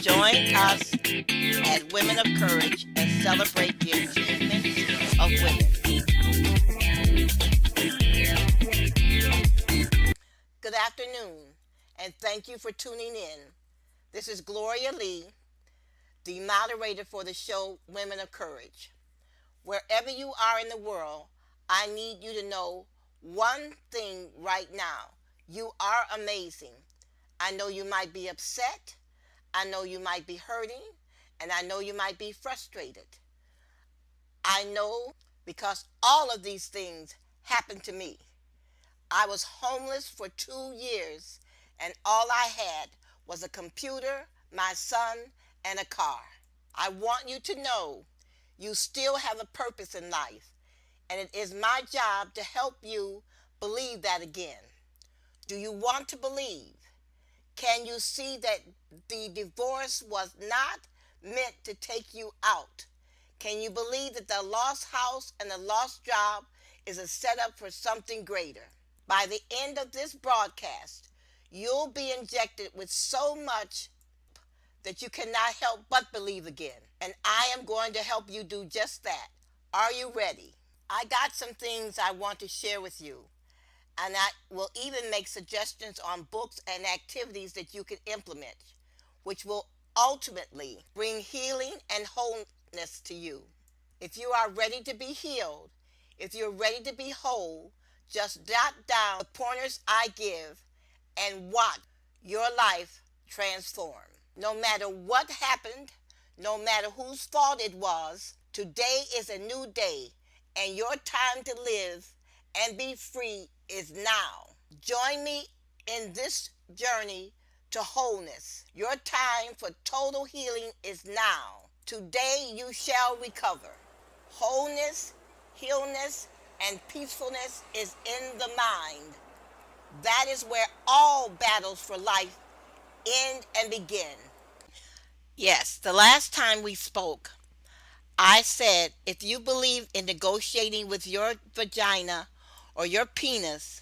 Join us at Women of Courage and celebrate the achievements of women. Good afternoon, and thank you for tuning in. This is Gloria Lee, the moderator for the show Women of Courage. Wherever you are in the world, I need you to know one thing right now. You are amazing. I know you might be upset. I know you might be hurting. And I know you might be frustrated. I know because all of these things happened to me. I was homeless for 2 years, and all I had was a computer, my son, and a car. I want you to know you still have a purpose in life, and it is my job to help you believe that again. Do you want to believe? Can you see that the divorce was not meant to take you out? Can you believe that the lost house and the lost job is a setup for something greater? By the end of this broadcast, you'll be injected with so much that you cannot help but believe again. And I am going to help you do just that. Are you ready? I got some things I want to share with you. And I will even make suggestions on books and activities that you can implement, which will ultimately bring healing and wholeness to you. If you are ready to be healed, if you're ready to be whole, just jot down the pointers I give and watch your life transform. No matter what happened, no matter whose fault it was, today is a new day, and your time to live and be free is now. Join me in this journey to wholeness. Your time for total healing is now. Today you shall recover. Wholeness, healness, and peacefulness is in the mind. That is where all battles for life end and begin. Yes, the last time we spoke, I said if you believe in negotiating with your vagina or your penis,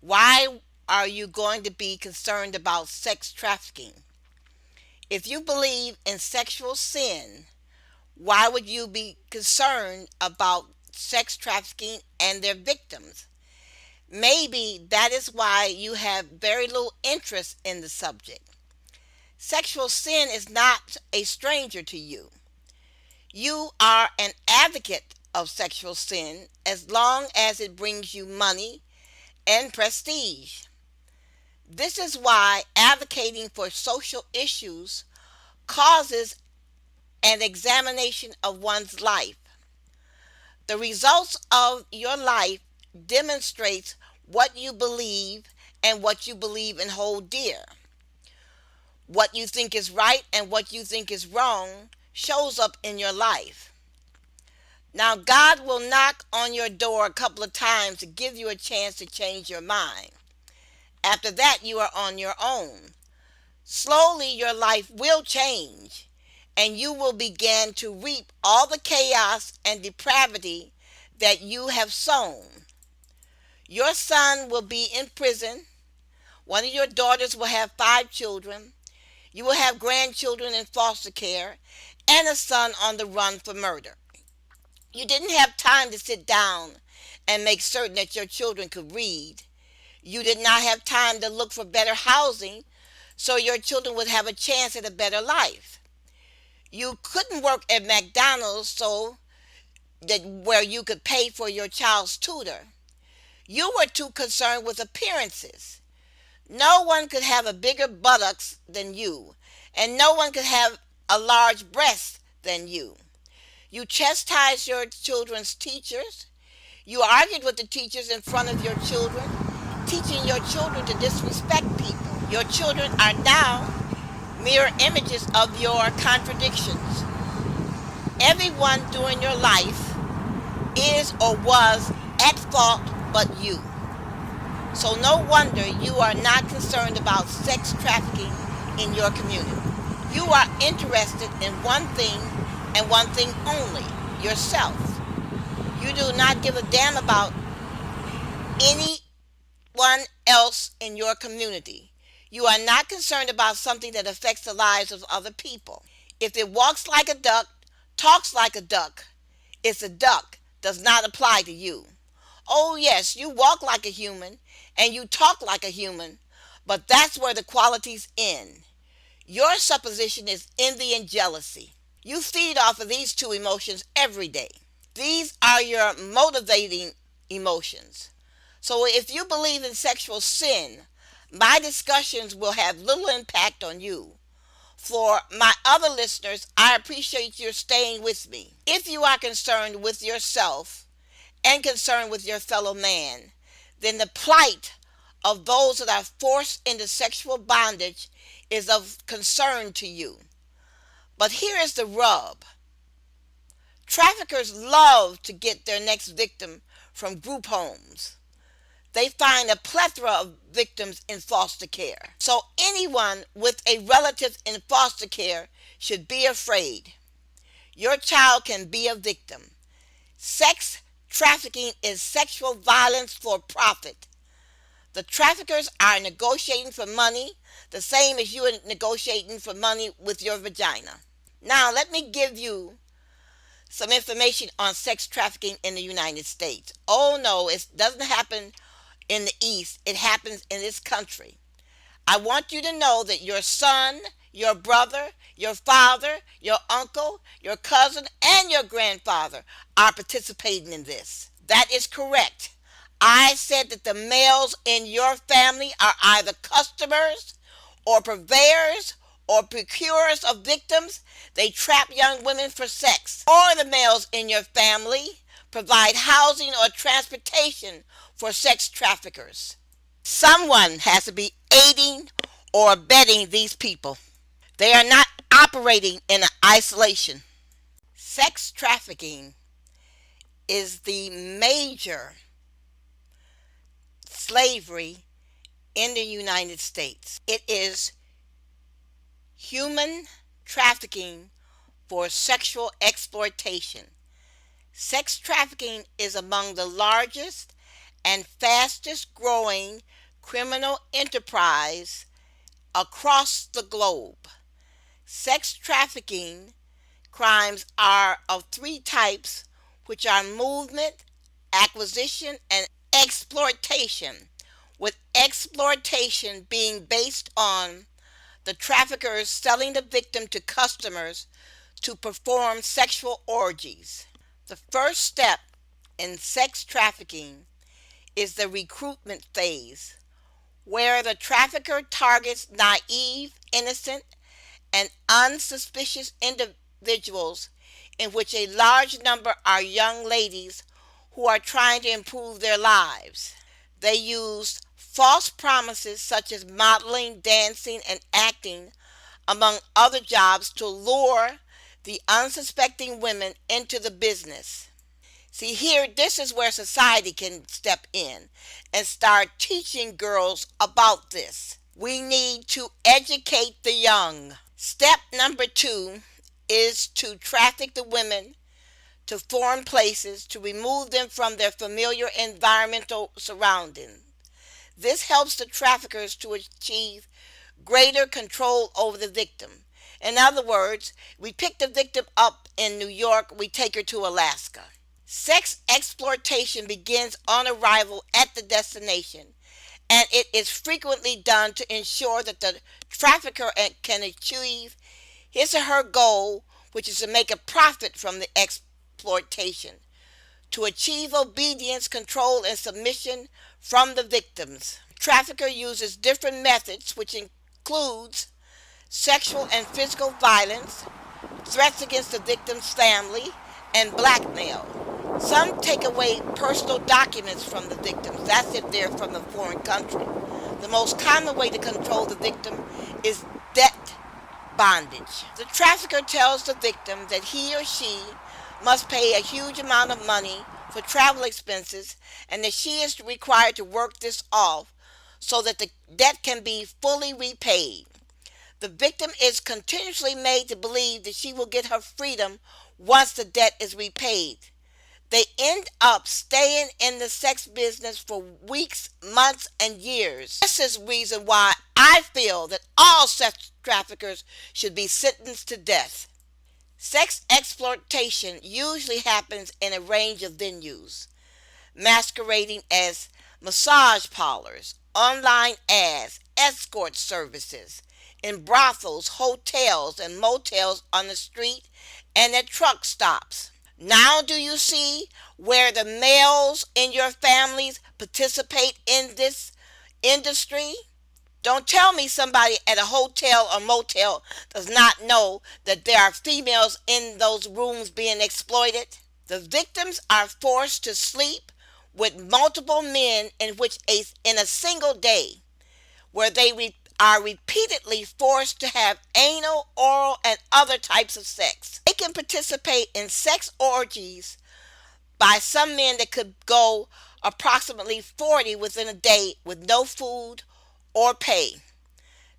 why are you going to be concerned about sex trafficking? If you believe in sexual sin, why would you be concerned about sex trafficking and their victims? Maybe that is why you have very little interest in the subject. Sexual sin is not a stranger to you. You are an advocate of sexual sin as long as it brings you money and prestige. This is why advocating for social issues causes an examination of one's life. The results of your life demonstrates what you believe and what you believe and hold dear. What you think is right and what you think is wrong shows up in your life. Now, God will knock on your door a couple of times to give you a chance to change your mind. After that, you are on your own. Slowly, your life will change, and you will begin to reap all the chaos and depravity that you have sown. Your son will be in prison. One of your daughters will have 5 children. You will have grandchildren in foster care and a son on the run for murder. You didn't have time to sit down and make certain that your children could read. You did not have time to look for better housing so your children would have a chance at a better life. You couldn't work at McDonald's so that where you could pay for your child's tutor. You were too concerned with appearances. No one could have a bigger buttocks than you, and no one could have a large breast than you. You chastised your children's teachers. You argued with the teachers in front of your children, teaching your children to disrespect people. Your children are now mirror images of your contradictions. Everyone during your life is or was at fault but you. So no wonder you are not concerned about sex trafficking in your community. You are interested in one thing and one thing only, yourself. You do not give a damn about anyone else in your community. You are not concerned about something that affects the lives of other people. If it walks like a duck, talks like a duck, it's a duck, does not apply to you. Oh, yes, you walk like a human and you talk like a human, but that's where the qualities end. Your supposition is envy and jealousy. You feed off of these two emotions every day. These are your motivating emotions. So if you believe in sexual sin, my discussions will have little impact on you. For my other listeners, I appreciate your staying with me. If you are concerned with yourself and concerned with your fellow man, then the plight of those that are forced into sexual bondage is of concern to you. But here is the rub. Traffickers love to get their next victim from group homes. They find a plethora of victims in foster care. So anyone with a relative in foster care should be afraid. Your child can be a victim. Sex trafficking is sexual violence for profit. The traffickers are negotiating for money the same as you are negotiating for money with your vagina. Now let me give you some information on sex trafficking in the United States. Oh no, it doesn't happen in the East. It happens in this country. I want you to know that your son, your brother, your father, your uncle, your cousin, and your grandfather are participating in this. That is correct. I said that the males in your family are either customers or purveyors or procurers of victims. They trap young women for sex. Or the males in your family provide housing or transportation for sex traffickers. Someone has to be aiding or abetting these people. They are not operating in isolation. Sex trafficking is the major slavery in the United States. It is human trafficking for sexual exploitation. Sex trafficking is among the largest and fastest growing criminal enterprise across the globe. Sex trafficking crimes are of three types, which are movement, acquisition, and exploitation, with exploitation being based on the traffickers selling the victim to customers to perform sexual orgies. The first step in sex trafficking is the recruitment phase, where the trafficker targets naive, innocent, and unsuspicious individuals, in which a large number are young ladies who are trying to improve their lives. They use false promises such as modeling, dancing, and acting, among other jobs, to lure the unsuspecting women into the business. See, here, this is where society can step in and start teaching girls about this. We need to educate the young. Step number 2 is to traffic the women to foreign places to remove them from their familiar environmental surroundings. This helps the traffickers to achieve greater control over the victim. In other words, we pick the victim up in New York, we take her to Alaska. Sex exploitation begins on arrival at the destination, and it is frequently done to ensure that the trafficker can achieve his or her goal, which is to make a profit from the exploitation, to achieve obedience, control, and submission from the victims. The trafficker uses different methods, which includes sexual and physical violence, threats against the victim's family, and blackmail. Some take away personal documents from the victims. That's if they're from a foreign country. The most common way to control the victim is debt bondage. The trafficker tells the victim that he or she must pay a huge amount of money for travel expenses and that she is required to work this off so that the debt can be fully repaid. The victim is continuously made to believe that she will get her freedom once the debt is repaid. They end up staying in the sex business for weeks, months, and years. This is the reason why I feel that all sex traffickers should be sentenced to death. Sex exploitation usually happens in a range of venues, masquerading as massage parlors, online ads, escort services, in brothels, hotels, and motels on the street, and at truck stops. Now, do you see where the males in your families participate in this industry? Don't tell me somebody at a hotel or motel does not know that there are females in those rooms being exploited. The victims are forced to sleep with multiple men in a single day, where are repeatedly forced to have anal, oral, and other types of sex. They can participate in sex orgies by some men that could go approximately 40 within a day with no food or pay.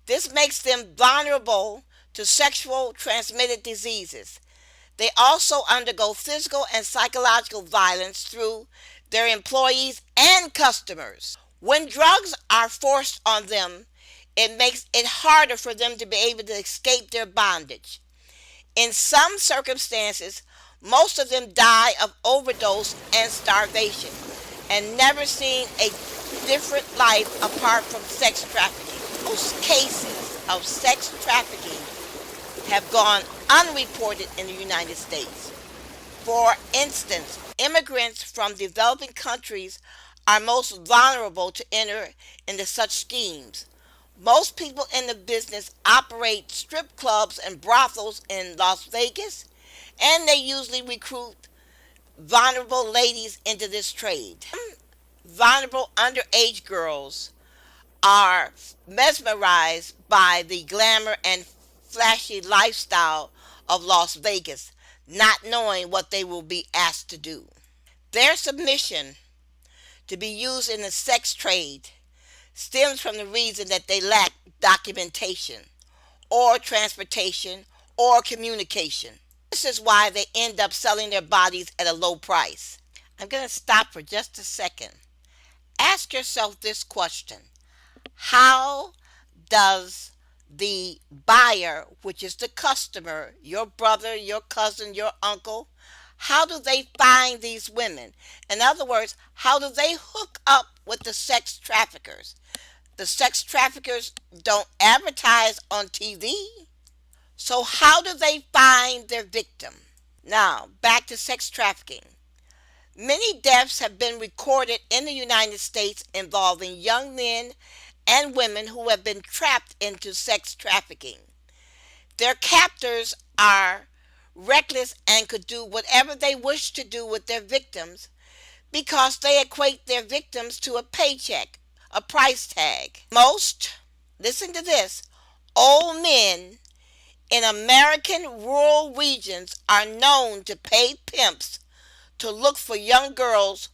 This makes them vulnerable to sexual transmitted diseases. They also undergo physical and psychological violence through their employees and customers. When drugs are forced on them, it makes it harder for them to be able to escape their bondage. In some circumstances, most of them die of overdose and starvation and never seen a different life apart from sex trafficking. Most cases of sex trafficking have gone unreported in the United States. For instance, immigrants from developing countries are most vulnerable to enter into such schemes. Most people in the business operate strip clubs and brothels in Las Vegas, and they usually recruit vulnerable ladies into this trade. Vulnerable underage girls are mesmerized by the glamour and flashy lifestyle of Las Vegas, not knowing what they will be asked to do. Their submission to be used in the sex trade stems from the reason that they lack documentation or transportation or communication. This is why they end up selling their bodies at a low price. I'm going to stop for just a second. Ask yourself this question: how does the buyer, which is the customer, your brother, your cousin, your uncle, how do they find these women? In other words, how do they hook up with the sex traffickers? The sex traffickers don't advertise on TV. So how do they find their victim? Now, back to sex trafficking. Many deaths have been recorded in the United States involving young men and women who have been trapped into sex trafficking. Their captors are reckless and could do whatever they wish to do with their victims because they equate their victims to a paycheck, a price tag. Most, listen to this, old men in American rural regions are known to pay pimps to look for young girls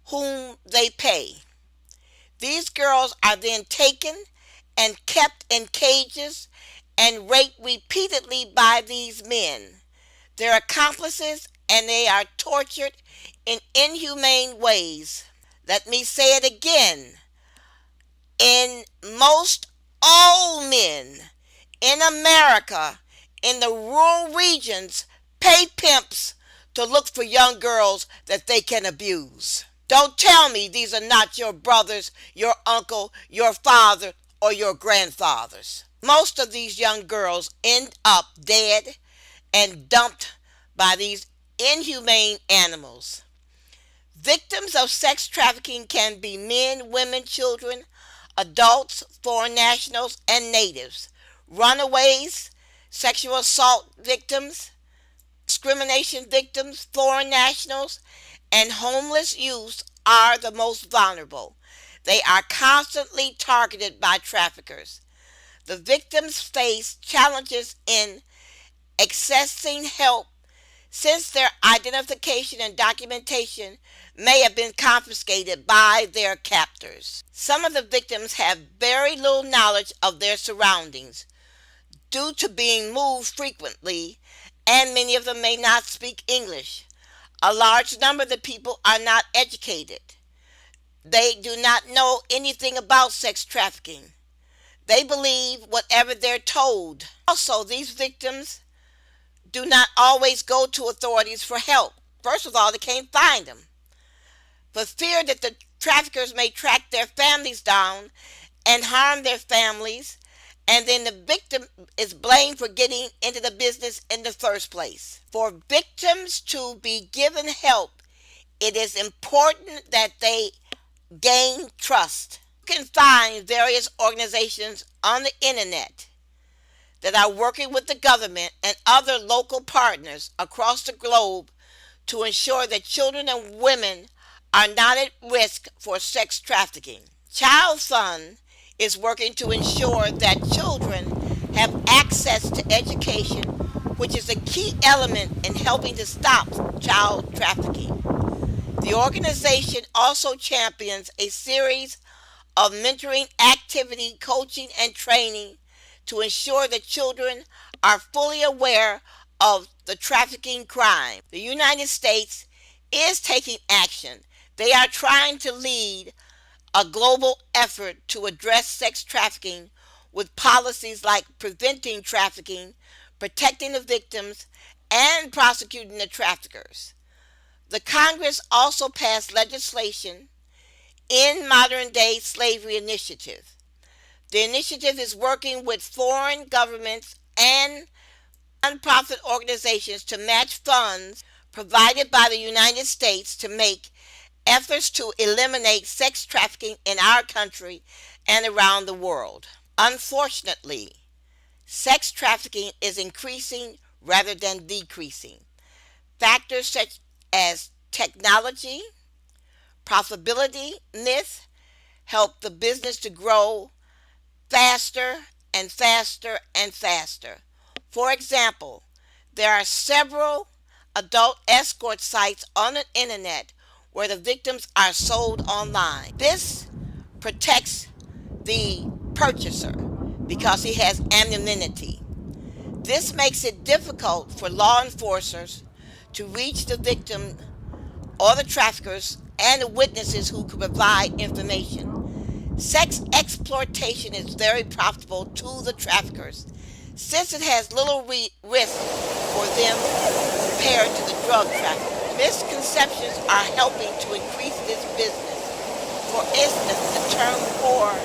whom they pay. These girls are then taken and kept in cages and raped repeatedly by these men, their accomplices, and they are tortured in inhumane ways. Let me say it again. In most old men in America, in the rural regions, pay pimps to look for young girls that they can abuse. Don't tell me these are not your brothers, your uncle, your father, or your grandfathers. Most of these young girls end up dead and dumped by these inhumane animals. Victims of sex trafficking can be men, women, children, adults, foreign nationals, and natives. Runaways, sexual assault victims, discrimination victims, foreign nationals, and homeless youth are the most vulnerable. They are constantly targeted by traffickers. The victims face challenges in accessing help since their identification and documentation may have been confiscated by their captors. Some of the victims have very little knowledge of their surroundings due to being moved frequently, and many of them may not speak English. A large number of the people are not educated. They do not know anything about sex trafficking. They believe whatever they're told. Also, these victims do not always go to authorities for help. First of all, they can't find them. For fear that the traffickers may track their families down and harm their families, and then the victim is blamed for getting into the business in the first place. For victims to be given help, it is important that they gain trust. You can find various organizations on the internet that are working with the government and other local partners across the globe to ensure that children and women are not at risk for sex trafficking. Child Fund is working to ensure that children have access to education, which is a key element in helping to stop child trafficking. The organization also champions a series of mentoring activity, coaching, and training to ensure that children are fully aware of the trafficking crime. The United States is taking action. They are trying to lead a global effort to address sex trafficking with policies like preventing trafficking, protecting the victims, and prosecuting the traffickers. The Congress also passed legislation in Modern Day Slavery Initiative. The initiative is working with foreign governments and nonprofit organizations to match funds provided by the United States to make efforts to eliminate sex trafficking in our country and around the world. Unfortunately, sex trafficking is increasing rather than decreasing. Factors such as technology, profitability, myth help the business to grow faster and faster and faster. For example, there are several adult escort sites on the internet where the victims are sold online. This protects the purchaser because he has anonymity. This makes it difficult for law enforcers to reach the victim or the traffickers and the witnesses who could provide information. Sex exploitation is very profitable to the traffickers since it has little risk for them compared to the drug trafficking. Misconceptions are helping to increase this business. For instance, the term whore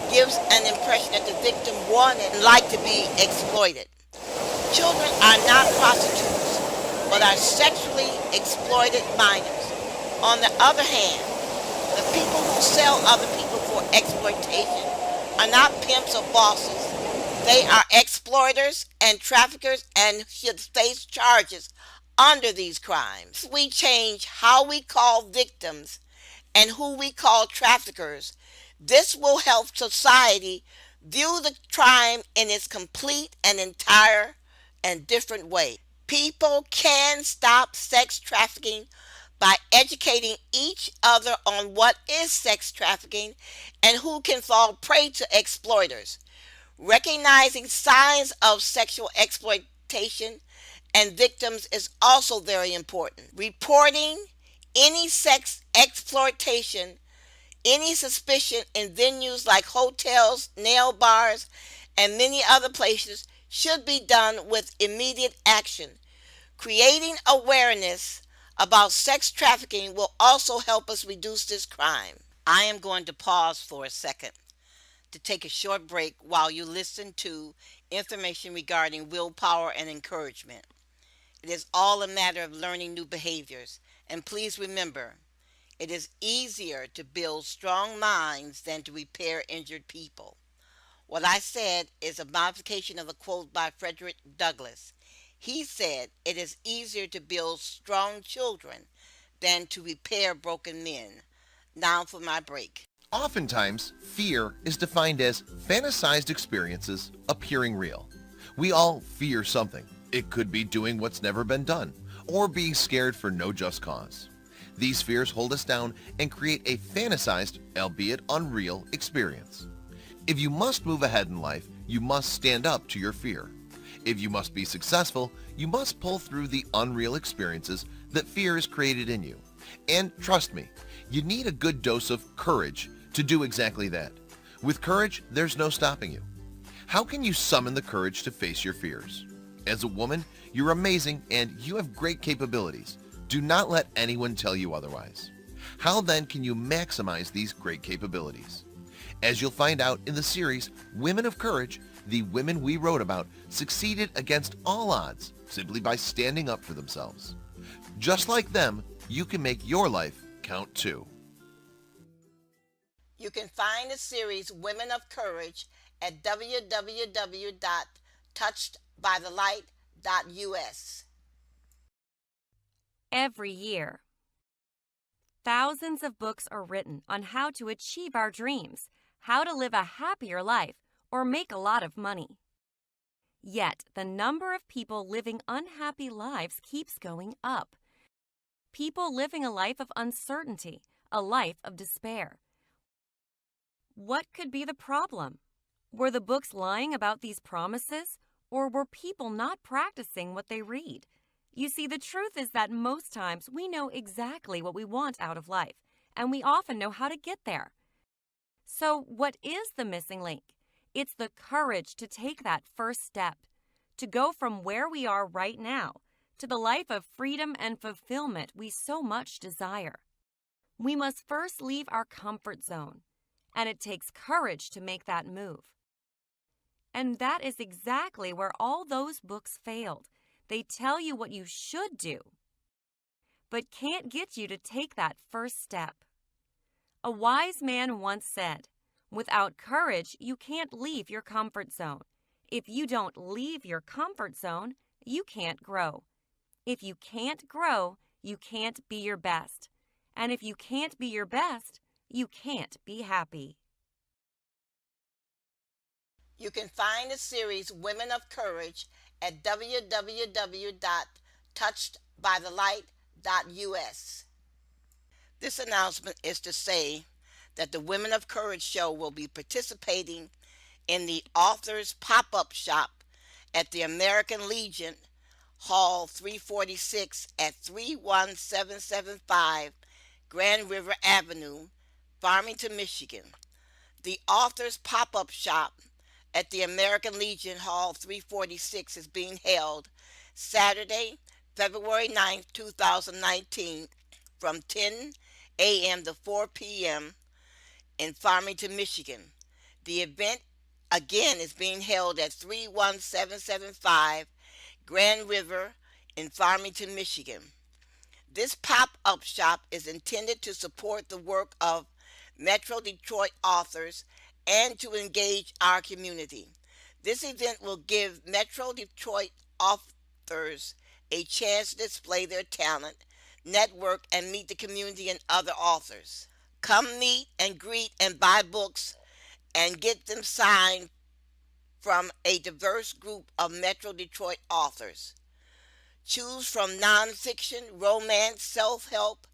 gives an impression that the victim wanted and liked to be exploited. Children are not prostitutes, but are sexually exploited minors. On the other hand, the people who sell other people for exploitation are not pimps or bosses. They are exploiters and traffickers and should face charges under these crimes. If we change how we call victims and who we call traffickers, this will help society view the crime in its complete and entire and different way. People can stop sex trafficking by educating each other on what is sex trafficking and who can fall prey to exploiters. Recognizing signs of sexual exploitation and victims is also very important. Reporting any sex exploitation, any suspicion in venues like hotels, nail bars, and many other places should be done with immediate action. Creating awareness about sex trafficking will also help us reduce this crime. I am going to pause for a second to take a short break while you listen to information regarding willpower and encouragement. It is all a matter of learning new behaviors. And please remember, it is easier to build strong minds than to repair injured people. What I said is a modification of a quote by Frederick Douglass. He said, "It is easier to build strong children than to repair broken men." Now for my break. Oftentimes, fear is defined as fantasized experiences appearing real. We all fear something. It could be doing what's never been done, or being scared for no just cause. These fears hold us down and create a fantasized, albeit unreal, experience. If you must move ahead in life, you must stand up to your fear. If you must be successful, you must pull through the unreal experiences that fear is created in you. And trust me, you need a good dose of courage to do exactly that. With courage, there's no stopping you. How can you summon the courage to face your fears? As a woman, you're amazing and you have great capabilities. Do not let anyone tell you otherwise. How then can you maximize these great capabilities? As you'll find out in the series Women of Courage, the women we wrote about succeeded against all odds simply by standing up for themselves. Just like them, you can make your life count too. You can find the series Women of Courage at www.touchedbythelight.us. Every year, thousands of books are written on how to achieve our dreams, how to live a happier life, or make a lot of money. Yet, the number of people living unhappy lives keeps going up. People living a life of uncertainty, a life of despair. What could be the problem? Were the books lying about these promises, or were people not practicing what they read? You see, the truth is that most times we know exactly what we want out of life, and we often know how to get there. So, what is the missing link? It's the courage to take that first step, to go from where we are right now to the life of freedom and fulfillment we so much desire. We must first leave our comfort zone, and it takes courage to make that move. And that is exactly where all those books failed. They tell you what you should do, but can't get you to take that first step. A wise man once said, "Without courage, you can't leave your comfort zone. If you don't leave your comfort zone, you can't grow. If you can't grow, you can't be your best. And if you can't be your best, you can't be happy." You can find the series Women of Courage at www.touchedbythelight.us. This announcement is to say that the Women of Courage show will be participating in the Authors Pop-Up Shop at the American Legion, Hall 346 at 31775 Grand River Avenue, Farmington, Michigan. The Authors Pop-Up Shop at the American Legion, Hall 346 is being held Saturday, February 9th, 2019 from 10 a.m. to 4 p.m. in Farmington, Michigan. The event again is being held at 31775 Grand River in Farmington, Michigan. This pop-up shop is intended to support the work of Metro Detroit authors and to engage our community. This event will give Metro Detroit authors a chance to display their talent, network, and meet the community and other authors. Come meet and greet and buy books and get them signed from a diverse group of Metro Detroit authors. Choose from nonfiction, romance, self-help,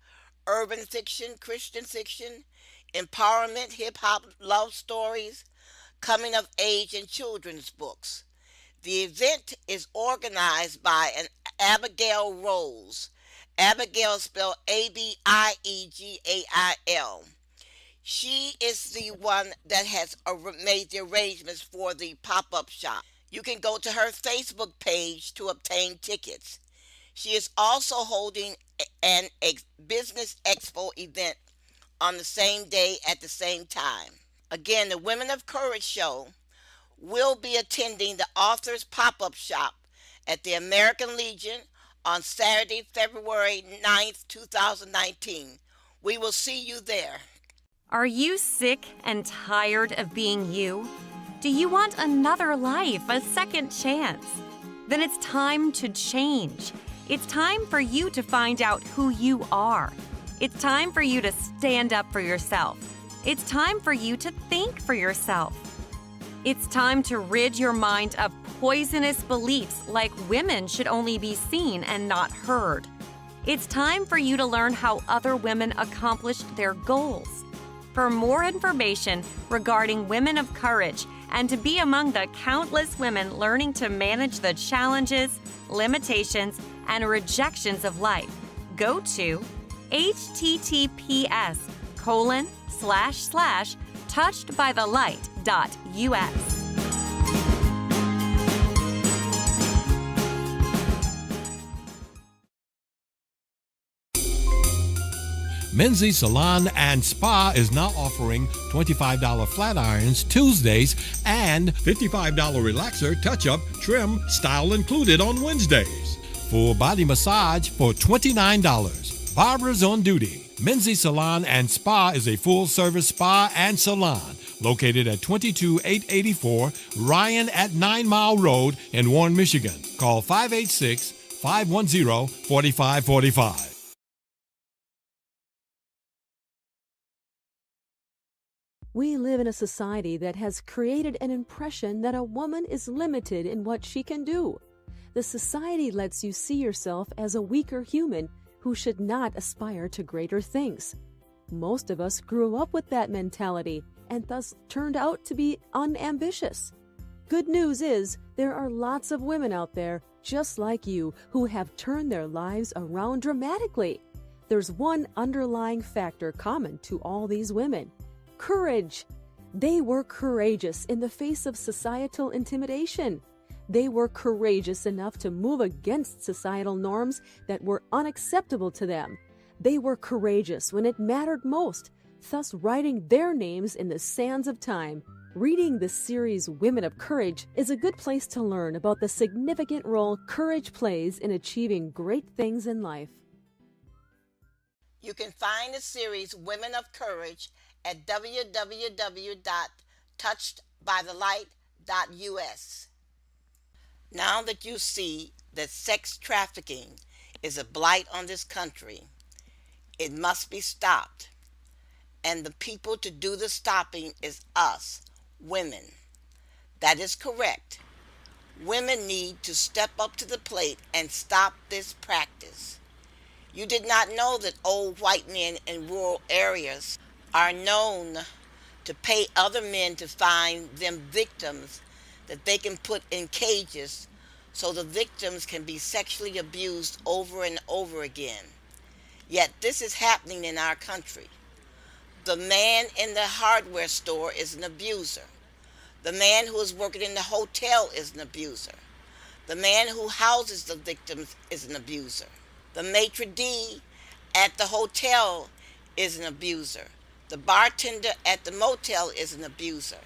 urban fiction, Christian fiction, empowerment, hip-hop love stories, coming of age, and children's books. The event is organized by an Abigail Rose. Abigail spelled Abiegeail. She is the one that has made the arrangements for the pop-up shop. You can go to her Facebook page to obtain tickets. She is also holding a business expo event on the same day at the same time. Again, the Women of Courage show will be attending the Authors Pop-Up Shop at the American Legion on Saturday, February 9th, 2019. We will see you there. Are you sick and tired of being you? Do you want another life, a second chance? Then it's time to change. It's time for you to find out who you are. It's time for you to stand up for yourself. It's time for you to think for yourself. It's time to rid your mind of poisonous beliefs like women should only be seen and not heard. It's time for you to learn how other women accomplished their goals. For more information regarding Women of Courage and to be among the countless women learning to manage the challenges, limitations, and rejections of life, go to https://touchedbythelight.us. Menzie Salon and Spa is now offering $25 flat irons Tuesdays and $55 relaxer, touch-up, trim, style included on Wednesdays. Full body massage for $29. Barbers on duty. Menzie Salon and Spa is a full-service spa and salon located at 22884 Ryan at 9 Mile Road in Warren, Michigan. Call 586-510-4545. We live in a society that has created an impression that a woman is limited in what she can do. The society lets you see yourself as a weaker human who should not aspire to greater things. Most of us grew up with that mentality and thus turned out to be unambitious. Good news is there are lots of women out there just like you who have turned their lives around dramatically. There's one underlying factor common to all these women: courage. They were courageous in the face of societal intimidation. They were courageous enough to move against societal norms that were unacceptable to them. They were courageous when it mattered most, thus writing their names in the sands of time. Reading the series Women of Courage is a good place to learn about the significant role courage plays in achieving great things in life. You can find the series Women of Courage at www.touchedbythelight.us. Now that you see that sex trafficking is a blight on this country, it must be stopped. And the people to do the stopping is us, women. That is correct. Women need to step up to the plate and stop this practice. You did not know that old white men in rural areas are known to pay other men to find them victims that they can put in cages so the victims can be sexually abused over and over again. Yet this is happening in our country. The man in the hardware store is an abuser. The man who is working in the hotel is an abuser. The man who houses the victims is an abuser. The maitre d' at the hotel is an abuser. The bartender at the motel is an abuser.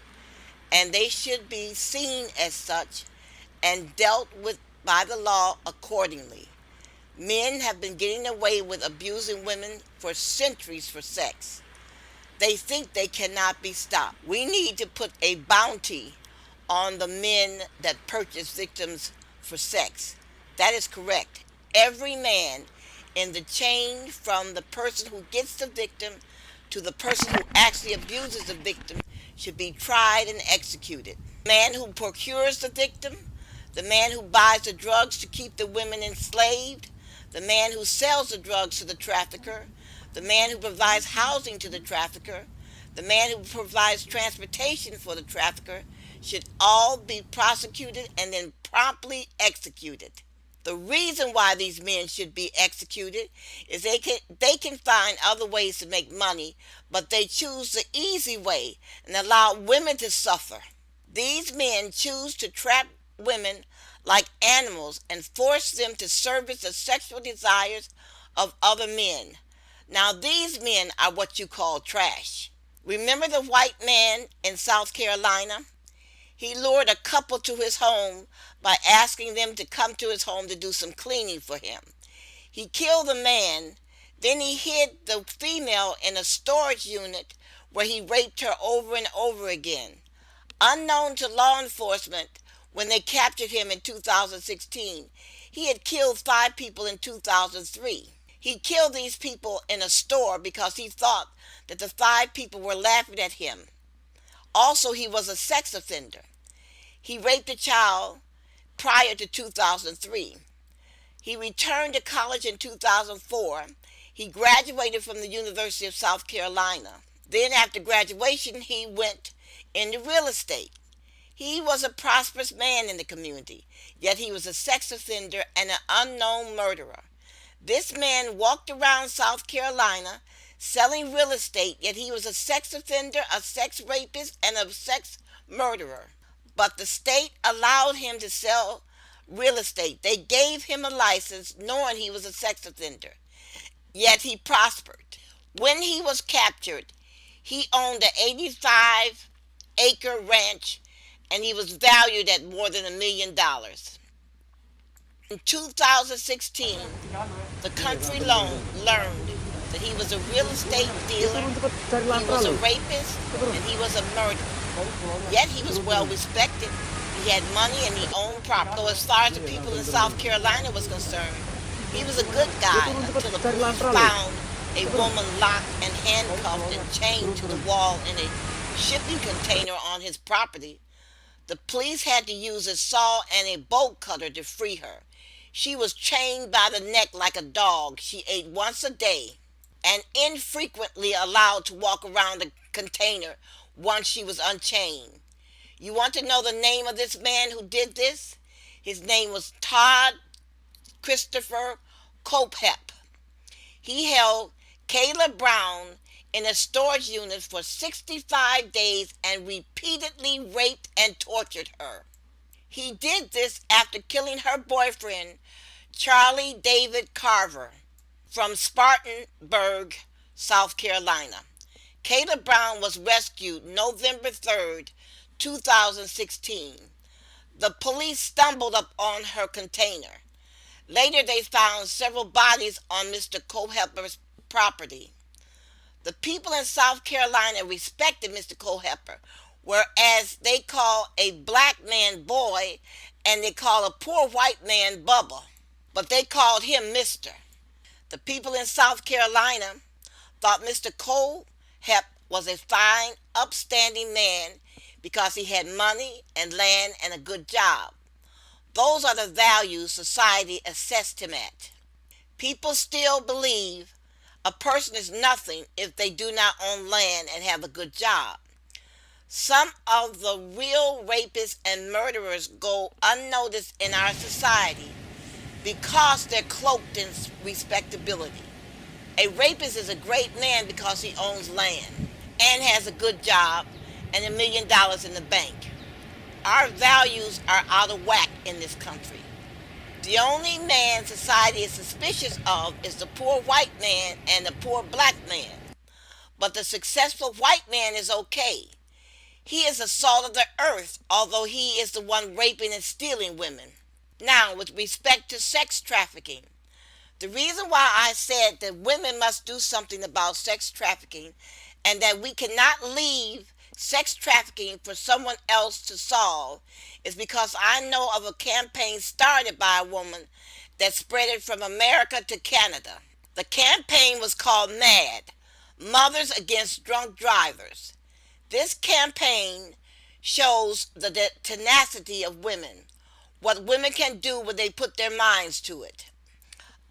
And they should be seen as such and dealt with by the law accordingly. Men have been getting away with abusing women for centuries for sex. They think they cannot be stopped. We need to put a bounty on the men that purchase victims for sex. That is correct. Every man in the chain from the person who gets the victim to the person who actually abuses the victim should be tried and executed. The man who procures the victim, the man who buys the drugs to keep the women enslaved, the man who sells the drugs to the trafficker, the man who provides housing to the trafficker, the man who provides transportation for the trafficker should all be prosecuted and then promptly executed. The reason why these men should be executed is they can find other ways to make money, but they choose the easy way and allow women to suffer. These men choose to trap women like animals and force them to service the sexual desires of other men. Now these men are what you call trash. Remember the white man in South Carolina? He lured a couple to his home by asking them to come to his home to do some cleaning for him. He killed the man, then he hid the female in a storage unit where he raped her over and over again. Unknown to law enforcement, when they captured him in 2016, he had killed 5 people in 2003. He killed these people in a store because he thought that the 5 people were laughing at him. Also, he was a sex offender. He raped a child prior to 2003. He returned to college in 2004. He graduated from the University of South Carolina. Then after graduation, he went into real estate. He was a prosperous man in the community, yet he was a sex offender and an unknown murderer. This man walked around South Carolina selling real estate, yet he was a sex offender, a sex rapist, and a sex murderer. But the state allowed him to sell real estate. They gave him a license knowing he was a sex offender, yet he prospered. When he was captured, he owned an 85-acre ranch and he was valued at more than $1 million. In 2016, the country learned that he was a real estate dealer, he was a rapist, and he was a murderer. Yet he was well respected. He had money and he owned property. So as far as the people in South Carolina was concerned, he was a good guy until the police found a woman locked and handcuffed and chained to the wall in a shipping container on his property. The police had to use a saw and a bolt cutter to free her. She was chained by the neck like a dog. She ate once a day and infrequently allowed to walk around the container once she was unchained. You want to know the name of this man who did this? His name was Todd Christopher Copehepp. He held Kayla Brown in a storage unit for 65 days and repeatedly raped and tortured her. He did this after killing her boyfriend, Charlie David Carver, from Spartanburg, South Carolina. Kayla Brown was rescued November 3rd, 2016. The police stumbled upon her container. Later they found several bodies on Mr. Cohepper's property. The people in South Carolina respected Mr. Cohepper, whereas they call a black man boy and they call a poor white man Bubba, but they called him Mr. The people in South Carolina thought Mr. Cohep was a fine, upstanding man because he had money and land and a good job. Those are the values society assessed him at. People still believe a person is nothing if they do not own land and have a good job. Some of the real rapists and murderers go unnoticed in our society because they're cloaked in respectability. A rapist is a great man because he owns land and has a good job and $1 million in the bank. Our values are out of whack in this country. The only man society is suspicious of is the poor white man and the poor black man. But the successful white man is okay. He is the salt of the earth, although he is the one raping and stealing women. Now, with respect to sex trafficking, the reason why I said that women must do something about sex trafficking and that we cannot leave sex trafficking for someone else to solve is because I know of a campaign started by a woman that spread it from America to Canada. The campaign was called MAD, Mothers Against Drunk Drivers. This campaign shows the tenacity of women, what women can do when they put their minds to it.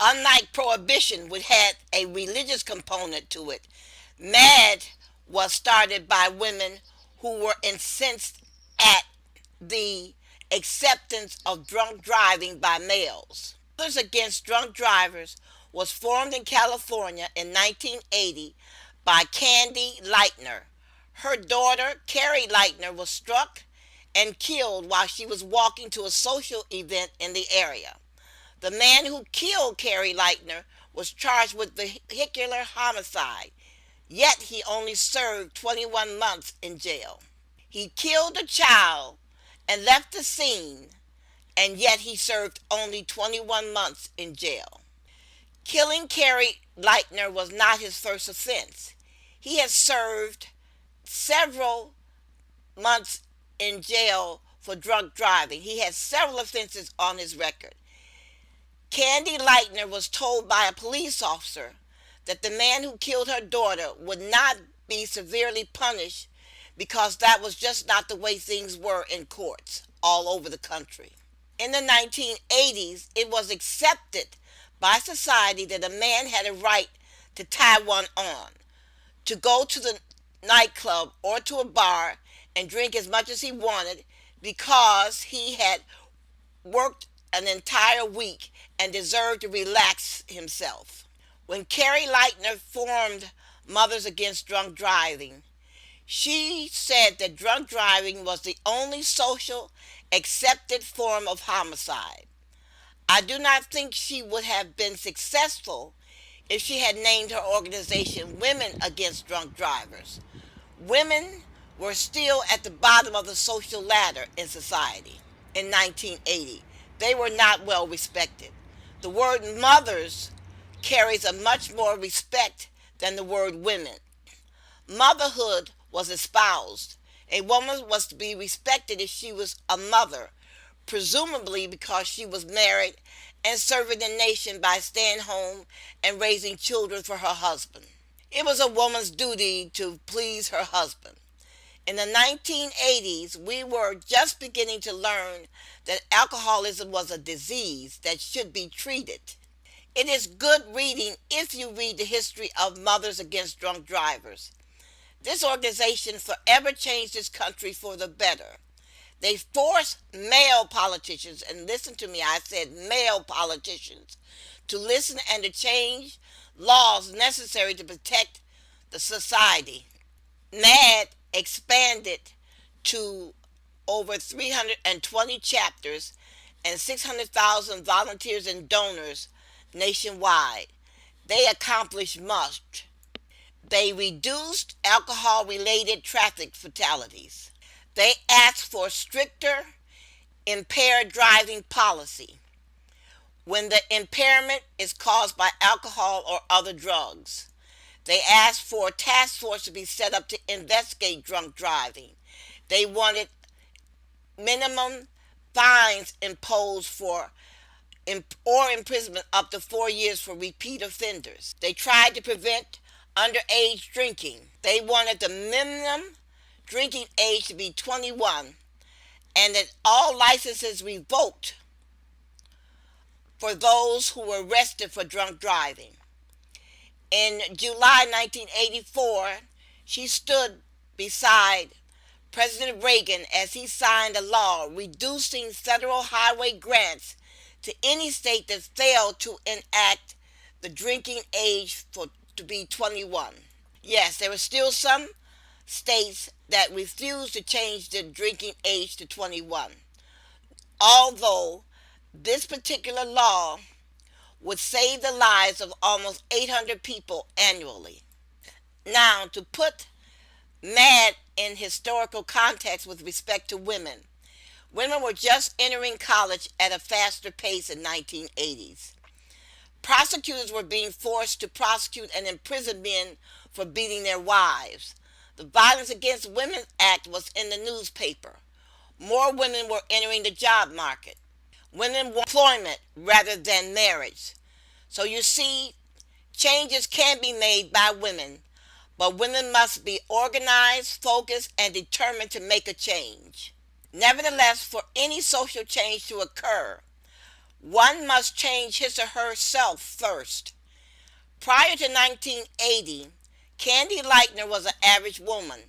Unlike Prohibition, which had a religious component to it, MAD was started by women who were incensed at the acceptance of drunk driving by males. Mothers Against Drunk Drivers was formed in California in 1980 by Candy Lightner. Her daughter, Carrie Lightner, was struck and killed while she was walking to a social event in the area. The man who killed Carrie Lightner was charged with vehicular homicide, yet he only served 21 months in jail. He killed a child and left the scene, and yet he served only 21 months in jail. Killing Carrie Lightner was not his first offense. He has served several months in jail for drunk driving. He has several offenses on his record. Candy Lightner was told by a police officer that the man who killed her daughter would not be severely punished because that was just not the way things were in courts all over the country. In the 1980s, it was accepted by society that a man had a right to tie one on, to go to the nightclub or to a bar and drink as much as he wanted because he had worked an entire week and deserved to relax himself. When Carrie Lightner formed Mothers Against Drunk Driving, she said that drunk driving was the only social accepted form of homicide. I do not think she would have been successful if she had named her organization Women Against Drunk Drivers. Women were still at the bottom of the social ladder in society in 1980. They were not well respected. The word mothers carries a much more respect than the word women. Motherhood was espoused. A woman was to be respected if she was a mother, presumably because she was married and serving the nation by staying home and raising children for her husband. It was a woman's duty to please her husband. In the 1980s, we were just beginning to learn that alcoholism was a disease that should be treated. It is good reading if you read the history of Mothers Against Drunk Drivers. This organization forever changed this country for the better. They forced male politicians, and listen to me, I said male politicians, to listen and to change laws necessary to protect the society. MAD expanded to over 320 chapters and 600,000 volunteers and donors nationwide. They accomplished much. They reduced alcohol-related traffic fatalities. They asked for stricter impaired driving policy when the impairment is caused by alcohol or other drugs. They asked for a task force to be set up to investigate drunk driving. They wanted minimum fines imposed for or imprisonment up to 4 years for repeat offenders. They tried to prevent underage drinking. They wanted the minimum drinking age to be 21 and that all licenses revoked for those who were arrested for drunk driving. In July 1984, she stood beside President Reagan as he signed a law reducing federal highway grants to any state that failed to enact the drinking age to be 21. Yes, there were still some states that refused to change the drinking age to 21. Although this particular law would save the lives of almost 800 people annually. Now, to put MAD in historical context with respect to women, women were just entering college at a faster pace in 1980s. Prosecutors were being forced to prosecute and imprison men for beating their wives. The Violence Against Women Act was in the newspaper. More women were entering the job market. Women want employment rather than marriage. So you see, changes can be made by women, but women must be organized, focused, and determined to make a change. Nevertheless, for any social change to occur, one must change his or herself first. Prior to 1980, Candy Lightner was an average woman.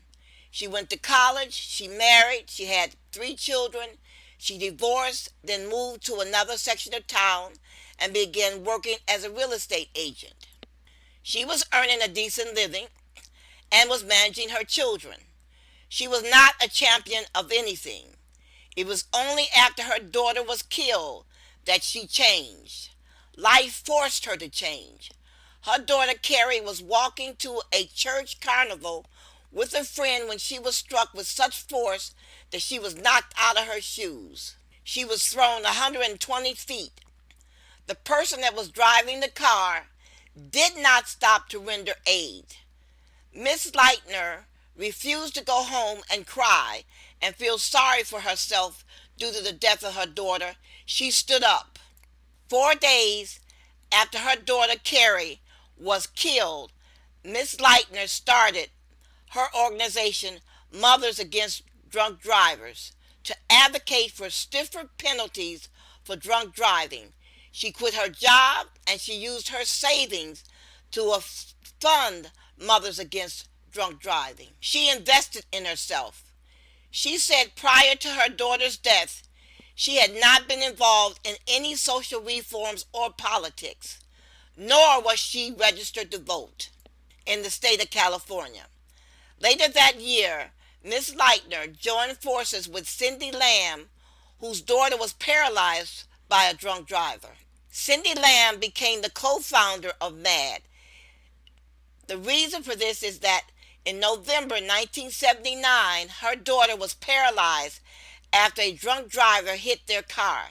She went to college, she married, she had 3 children, she divorced, then moved to another section of town and began working as a real estate agent. She was earning a decent living and was managing her children. She was not a champion of anything. It was only after her daughter was killed that she changed. Life forced her to change. Her daughter Carrie was walking to a church carnival with a friend when she was struck with such force that she was knocked out of her shoes. She was thrown 120 feet. The person that was driving the car did not stop to render aid. Miss Lightner refused to go home and cry and feel sorry for herself due to the death of her daughter. She stood up. 4 days after her daughter Carrie was killed, Miss Lightner started her organization, Mothers Against Drunk Drivers, to advocate for stiffer penalties for drunk driving. She quit her job and she used her savings to fund Mothers Against Drunk Driving. She invested in herself. She said prior to her daughter's death, She had not been involved in any social reforms or politics, nor was she registered to vote in the state of California. Later that year, Ms. Leitner joined forces with Cindy Lamb, whose daughter was paralyzed by a drunk driver. Cindy Lamb became the co-founder of MAD. The reason for this is that in November 1979, her daughter was paralyzed after a drunk driver hit their car.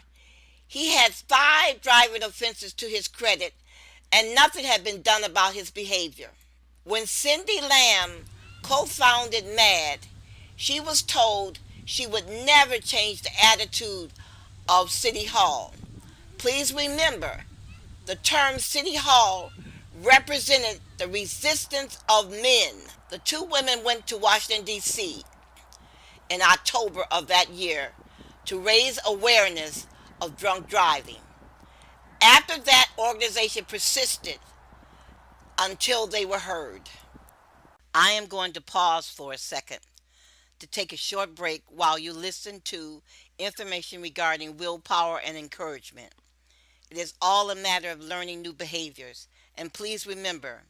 He had 5 driving offenses to his credit, and nothing had been done about his behavior. When Cindy Lamb co-founded MAD, she was told she would never change the attitude of City Hall. Please remember, the term City Hall represented the resistance of men. The 2 women went to Washington, D.C. in October of that year to raise awareness of drunk driving. After that, organization persisted until they were heard. I am going to pause for a second to take a short break while you listen to information regarding willpower and encouragement. It is all a matter of learning new behaviors. And please remember,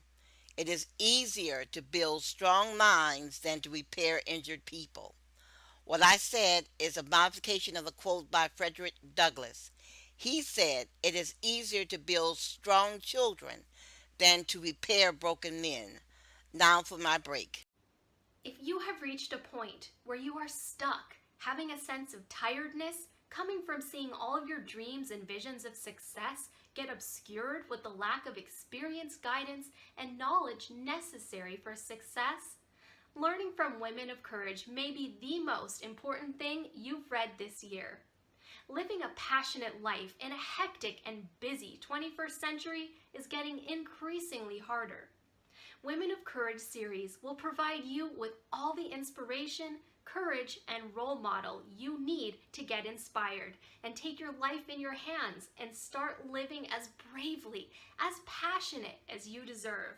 it is easier to build strong minds than to repair injured people. What I said is a modification of a quote by Frederick Douglass. He said, "It is easier to build strong children than to repair broken men." Now for my break. If you have reached a point where you are stuck, having a sense of tiredness, coming from seeing all of your dreams and visions of success get obscured with the lack of experience, guidance, and knowledge necessary for success, learning from Women of Courage may be the most important thing you've read this year. Living a passionate life in a hectic and busy 21st century is getting increasingly harder. Women of Courage series will provide you with all the inspiration, courage, and role model you need to get inspired and take your life in your hands and start living as bravely, as passionate as you deserve.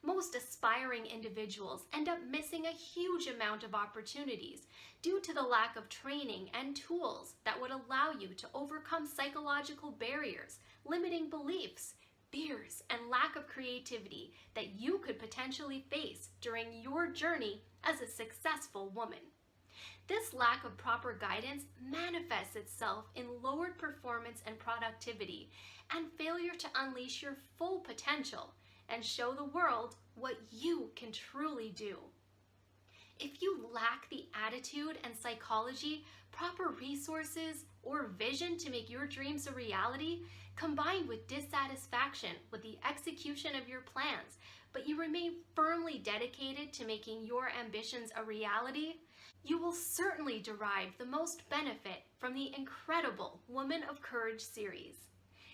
Most aspiring individuals end up missing a huge amount of opportunities due to the lack of training and tools that would allow you to overcome psychological barriers, limiting beliefs, fears, and lack of creativity that you could potentially face during your journey as a successful woman. This lack of proper guidance manifests itself in lowered performance and productivity and failure to unleash your full potential and show the world what you can truly do. If you lack the attitude and psychology, proper resources, or vision to make your dreams a reality, combined with dissatisfaction with the execution of your plans, but you remain firmly dedicated to making your ambitions a reality, you will certainly derive the most benefit from the incredible Women of Courage series.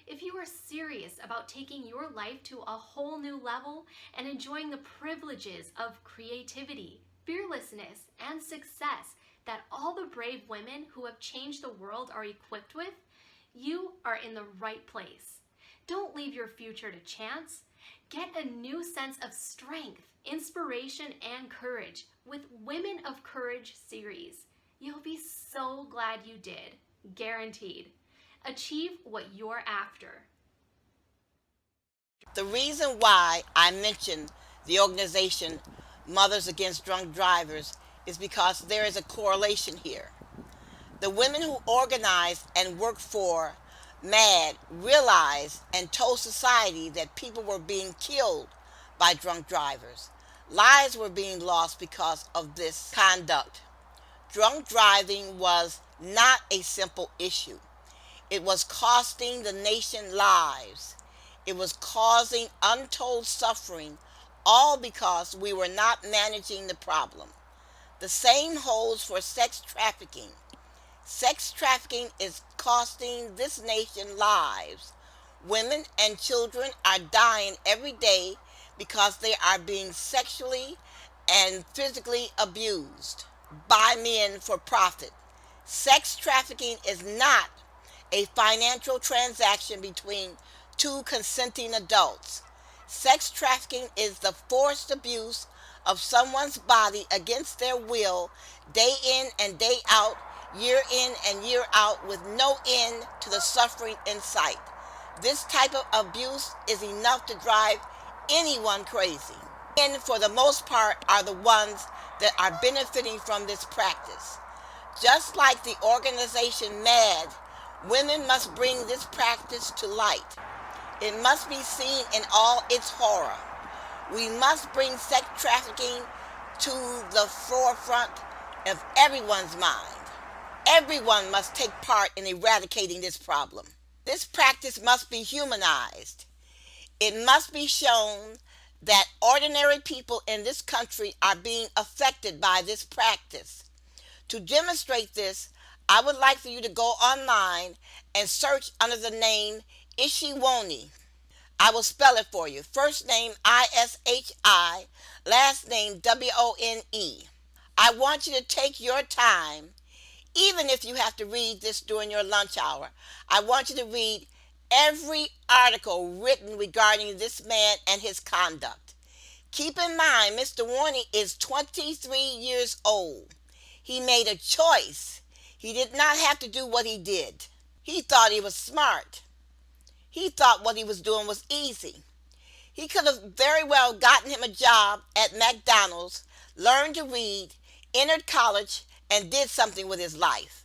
If you are serious about taking your life to a whole new level and enjoying the privileges of creativity, fearlessness, and success that all the brave women who have changed the world are equipped with, you are in the right place. Don't leave your future to chance. Get a new sense of strength, inspiration, and courage with Women of Courage series. You'll be so glad you did. Guaranteed. Achieve what you're after. The reason why I mentioned the organization Mothers Against Drunk Drivers is because there is a correlation here. The women who organized and worked for MAD realized and told society that people were being killed by drunk drivers. Lives were being lost because of this conduct. Drunk driving was not a simple issue. It was costing the nation lives. It was causing untold suffering, all because we were not managing the problem. The same holds for sex trafficking. Sex trafficking is costing this nation lives. Women and children are dying every day because they are being sexually and physically abused by men for profit. Sex trafficking is not a financial transaction between 2 consenting adults. Sex trafficking is the forced abuse of someone's body against their will, day in and day out, year in and year out with no end to the suffering in sight. This type of abuse is enough to drive anyone crazy. Men, for the most part, are the ones that are benefiting from this practice. Just like the organization MAD, women must bring this practice to light. It must be seen in all its horror. We must bring sex trafficking to the forefront of everyone's mind. Everyone must take part in eradicating this problem. This practice must be humanized. It must be shown that ordinary people in this country are being affected by this practice. To demonstrate this, I would like for you to go online and search under the name Ishiwoni. I will spell it for you. First name I-S-H-I, last name W-O-N-E. I want you to take your time, even if you have to read this during your lunch hour. I want you to read every article written regarding this man and his conduct. Keep in mind, Mr. Warney is 23 years old. He made a choice. He did not have to do what he did. He thought he was smart. He thought what he was doing was easy. He could have very well gotten him a job at McDonald's, learned to read, entered college, and did something with his life.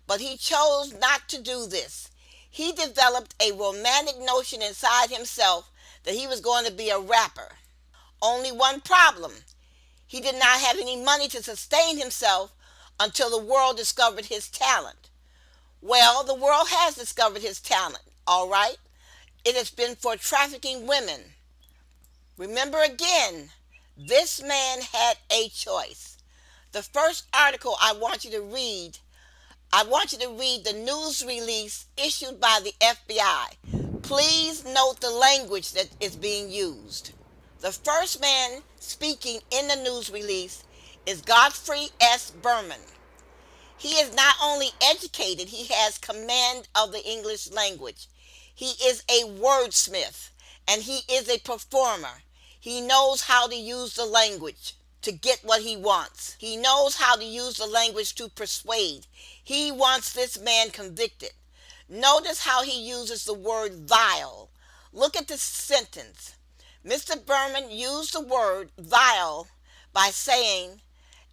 But he chose not to do this. He developed a romantic notion inside himself that he was going to be a rapper. Only one problem. He did not have any money to sustain himself until the world discovered his talent. Well, the world has discovered his talent, all right? It has been for trafficking women. Remember again, this man had a choice. The first article I want you to read the news release issued by the FBI. Please note the language that is being used. The first man speaking in the news release is Godfrey S. Berman. He is not only educated, he has command of the English language. He is a wordsmith, and he is a performer. He knows how to use the language to get what he wants. He knows how to use the language to persuade. He wants this man convicted. Notice how he uses the word vile. Look at this sentence. Mr. Berman used the word vile by saying,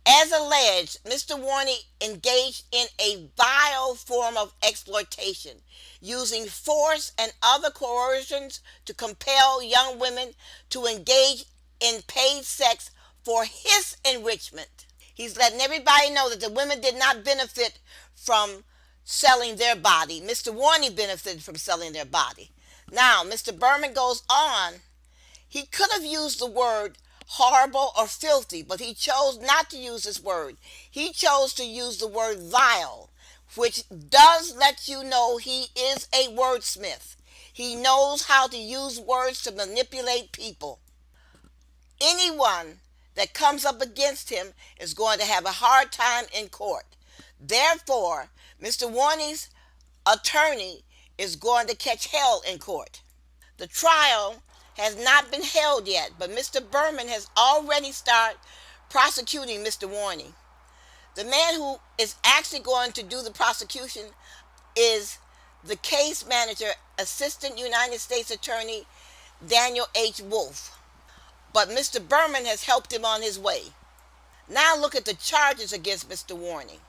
as alleged, Mr. Warney engaged in a vile form of exploitation, using force and other coercions to compel young women to engage in paid sex for his enrichment. He's letting everybody know that the women did not benefit from selling their body. Mr. Warney benefited from selling their body. Now, Mr. Berman goes on. He could have used the word horrible or filthy, but he chose not to use this word. He chose to use the word vile, which does let you know he is a wordsmith. He knows how to use words to manipulate people. Anyone that comes up against him is going to have a hard time in court. Therefore, Mr. Warney's attorney is going to catch hell in court. The trial has not been held yet, but Mr. Berman has already started prosecuting Mr. Warney. The man who is actually going to do the prosecution is the case manager, Assistant United States Attorney Daniel H. Wolf. But Mr. Berman has helped him on his way. Now look at the charges against Mr. Warney,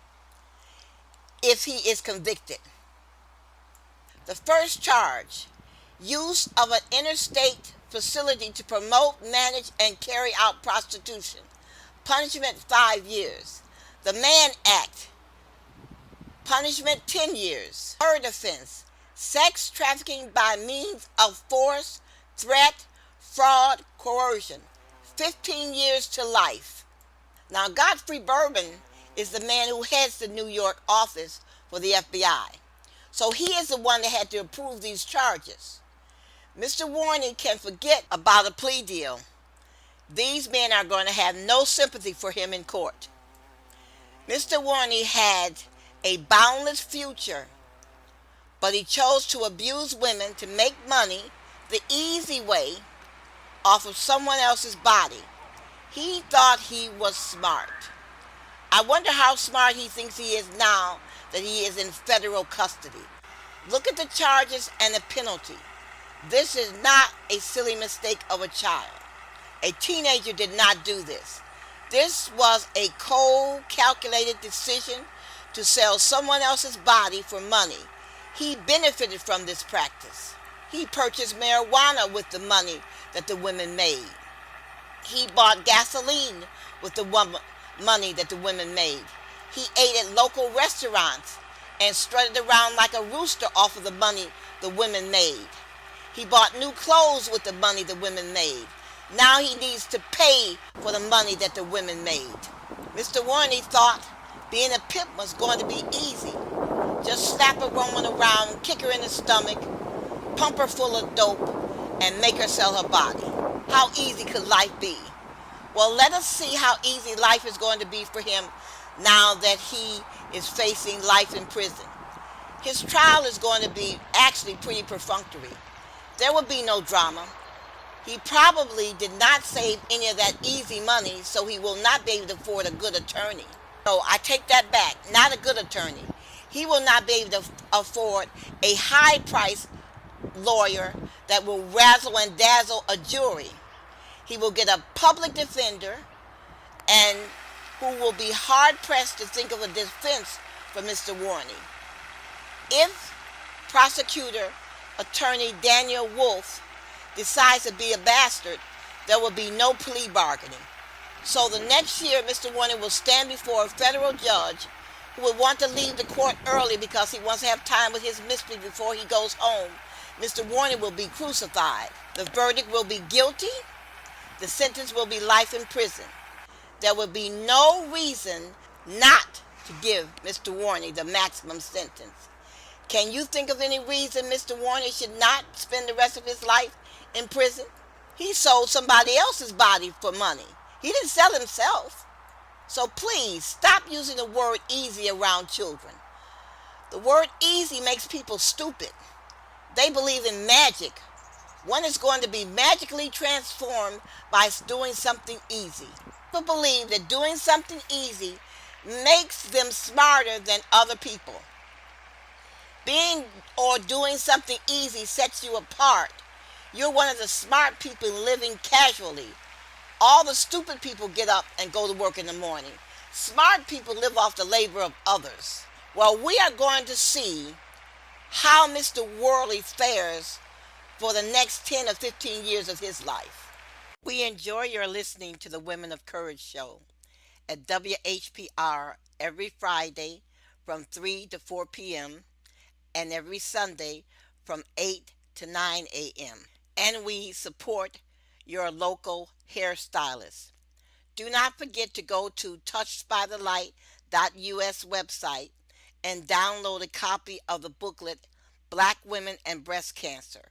if he is convicted. The first charge, use of an interstate facility to promote, manage, and carry out prostitution. Punishment 5 years. The Mann Act. Punishment 10 years. Third offense, sex trafficking by means of force, threat, fraud, coercion. 15 years to life. Now, Godfrey Berman is the man who heads the New York office for the FBI. So he is the one that had to approve these charges. Mr. Warney can forget about a plea deal. These men are going to have no sympathy for him in court. Mr. Warney had a boundless future, but he chose to abuse women to make money the easy way off of someone else's body. He thought he was smart. I wonder how smart he thinks he is now that he is in federal custody. Look at the charges and the penalty. This is not a silly mistake of a child. A teenager did not do this. This was a cold, calculated decision to sell someone else's body for money. He benefited from this practice. He purchased marijuana with the money that the women made. He bought gasoline with the money that the women made. He ate at local restaurants and strutted around like a rooster off of the money the women made. He bought new clothes with the money the women made. Now he needs to pay for the money that the women made. Mr. Warney thought being a pimp was going to be easy. Just slap a woman around, kick her in the stomach, pump her full of dope, and make her sell her body. How easy could life be? Well, let us see how easy life is going to be for him now that he is facing life in prison. His trial is going to be actually pretty perfunctory. There will be no drama. He probably did not save any of that easy money, so he will not be able to afford a good attorney. So I take that back, not a good attorney. He will not be able to afford a high-priced lawyer that will razzle and dazzle a jury. He will get a public defender and who will be hard-pressed to think of a defense for Mr. Warney. If prosecutor attorney Daniel Wolf decides to be a bastard, there will be no plea bargaining. So the next year, Mr. Warney will stand before a federal judge who will want to leave the court early because he wants to have time with his mystery before he goes home. Mr. Warney will be crucified. The verdict will be guilty. The sentence will be life in prison. There will be no reason not to give Mr. Warney the maximum sentence. Can you think of any reason Mr. Warney should not spend the rest of his life in prison? He sold somebody else's body for money. He didn't sell himself. So please stop using the word easy around children. The word easy makes people stupid. They believe in magic. One is going to be magically transformed by doing something easy. People believe that doing something easy makes them smarter than other people. Being or doing something easy sets you apart. You're one of the smart people living casually. All the stupid people get up and go to work in the morning. Smart people live off the labor of others. Well, we are going to see how Mr. Worley fares for the next 10 or 15 years of his life. We enjoy your listening to the Women of Courage show at WHPR every Friday from 3 to 4 p.m. and every Sunday from 8 to 9 a.m. And we support your local hairstylist. Do not forget to go to touchedbythelight.us website and download a copy of the booklet Black Women and Breast Cancer.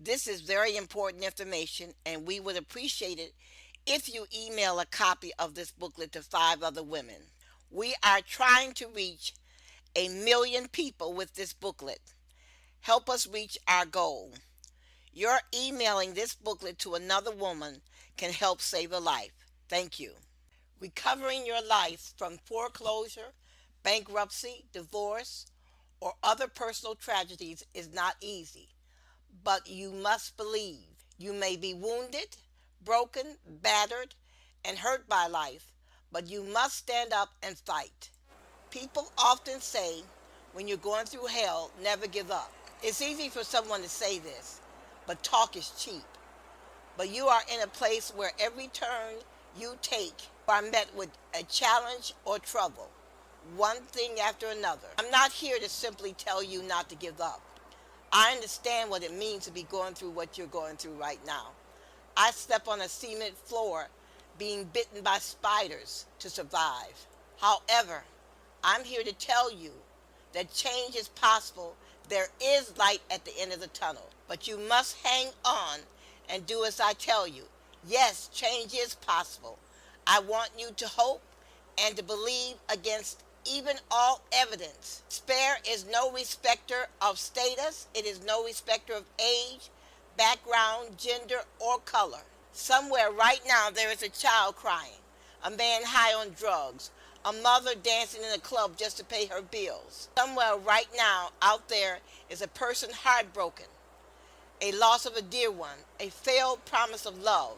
This is very important information, and we would appreciate it if you email a copy of this booklet to 5 other women. We are trying to reach 1 million people with this booklet. Help us reach our goal. Your emailing this booklet to another woman can help save a life. Thank you. Recovering your life from foreclosure, bankruptcy, divorce, or other personal tragedies is not easy, but you must believe. You may be wounded, broken, battered, and hurt by life, but you must stand up and fight. People often say, when you're going through hell, never give up. It's easy for someone to say this, but talk is cheap. But you are in a place where every turn you take are met with a challenge or trouble, one thing after another. I'm not here to simply tell you not to give up. I understand what it means to be going through what you're going through right now. I step on a cement floor being bitten by spiders to survive. However, I'm here to tell you that change is possible. There is light at the end of the tunnel, but you must hang on and do as I tell you. Yes, change is possible. I want you to hope and to believe against even all evidence. Spare is no respecter of status. It is no respecter of age, background, gender, or color. Somewhere right now there is a child crying, a man high on drugs, a mother dancing in a club just to pay her bills. Somewhere right now out there is a person heartbroken, a loss of a dear one, a failed promise of love.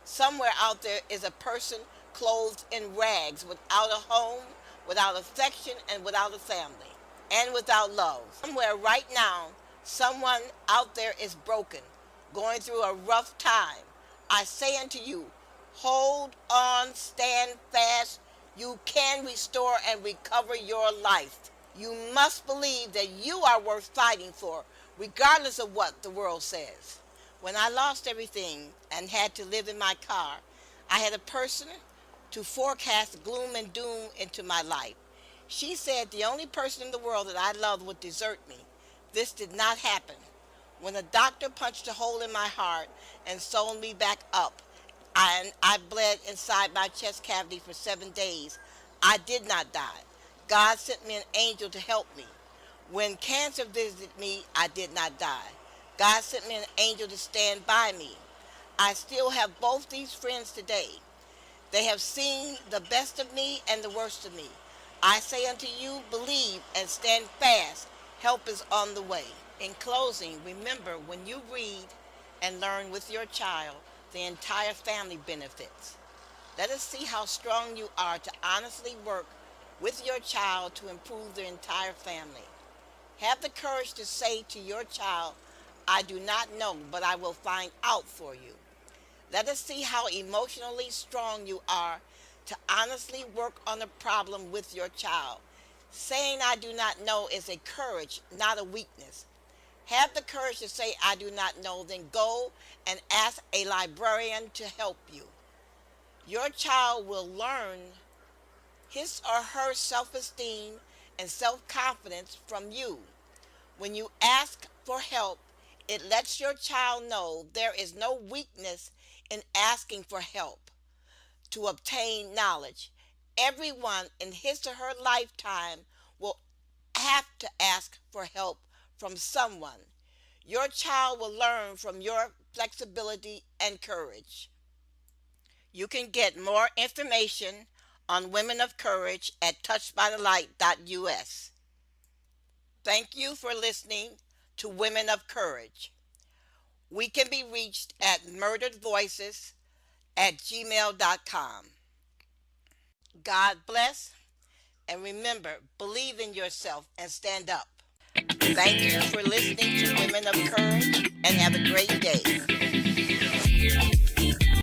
Somewhere out there is a person clothed in rags, without a home, without affection, and without a family, and without love. Somewhere right now, someone out there is broken, going through a rough time. I say unto you, hold on, stand fast. You can restore and recover your life. You must believe that you are worth fighting for, regardless of what the world says. When I lost everything and had to live in my car, I had a person to forecast gloom and doom into my life. She said the only person in the world that I loved would desert me. This did not happen. When a doctor punched a hole in my heart and sewed me back up, I bled inside my chest cavity for 7 days. I did not die. God sent me an angel to help me. When cancer visited me, I did not die. God sent me an angel to stand by me. I still have both these friends today. They have seen the best of me and the worst of me. I say unto you, believe and stand fast. Help is on the way. In closing, remember, when you read and learn with your child, the entire family benefits. Let us see how strong you are to honestly work with your child to improve the entire family. Have the courage to say to your child, I do not know, but I will find out for you. Let us see how emotionally strong you are to honestly work on a problem with your child. Saying I do not know is a courage, not a weakness. Have the courage to say I do not know, then go and ask a librarian to help you. Your child will learn his or her self-esteem and self-confidence from you. When you ask for help, it lets your child know there is no weakness in asking for help to obtain knowledge. Everyone in his or her lifetime will have to ask for help from someone. Your child will learn from your flexibility and courage. You can get more information on Women of Courage at touchedbythelight.us. Thank you for listening to Women of Courage. We can be reached at murderedvoices@gmail.com. God bless, and remember, believe in yourself and stand up. Thank you for listening to Women of Courage, and have a great day.